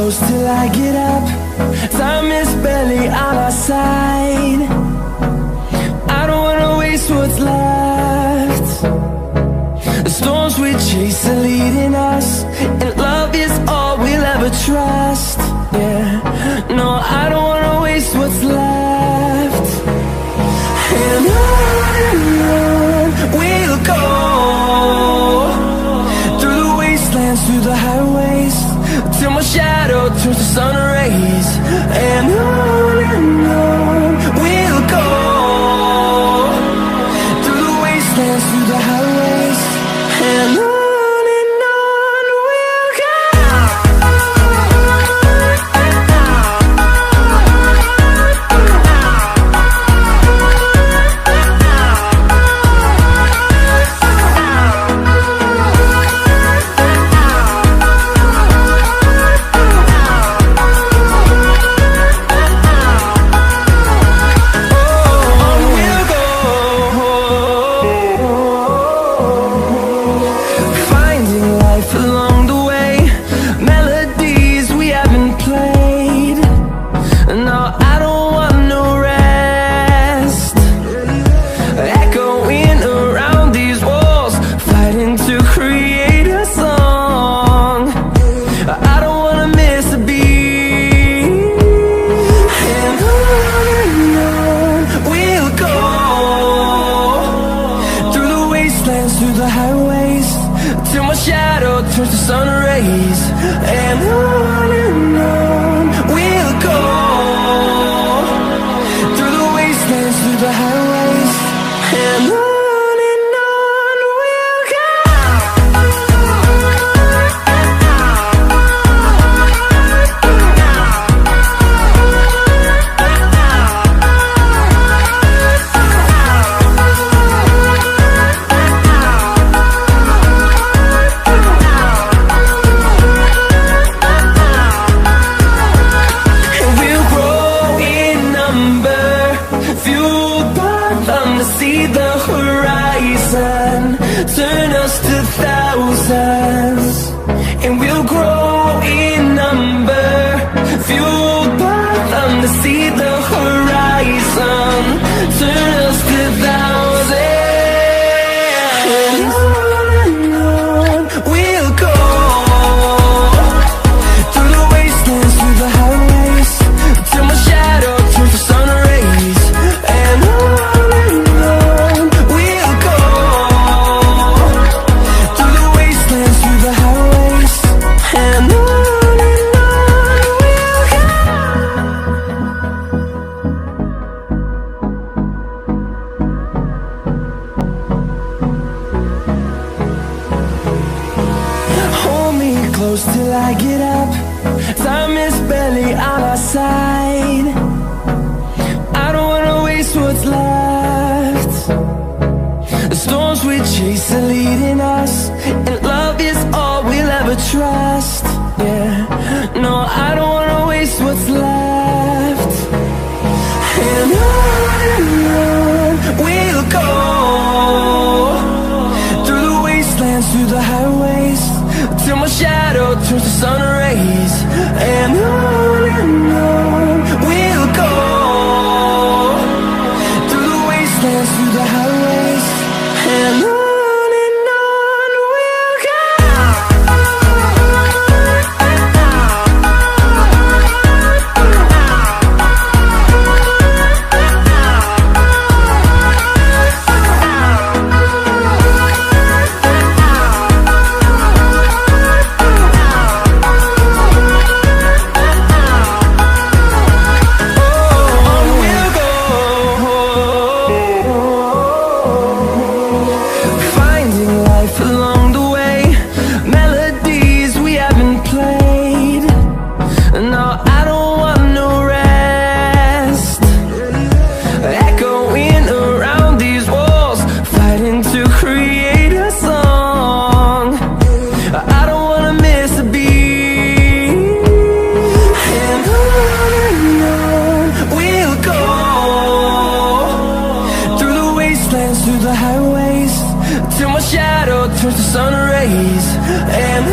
close till I get up. Time is barely on our side. I don't wanna waste what's left. The storms we chase are leading us, and love is all we'll ever trust. Yeah, no, I don't wanna waste what's left. And on we'll go, through the wastelands, through the highways, till my shadow turns to sun rays. And on we'll go, through the wastelands, through the highways, and on we'll go. Through the highways, till my shadow turns to sun rays. And on we'll go, through the wastelands, through the highways, and on we'll go. See the horizon, turn us to thousands, and we'll grow in number, fueled by them to see the horizon, turn us to thousands. And on we'll go, through the wastelands, through the highways, till my shadow turns to sun rays. And close till I get up. Time is barely on our side. I don't wanna waste what's left. The storms we chase are leading us, and love is all we'll ever trust. Yeah, no, I don't wanna waste what's left. And on we'll go, through the wastelands, through the highways, till my shadow turns to sun rays. And on we'll go, through the wastelands, through the highways, and on we'll go. through the highways, till my shadow turns to sun rays. And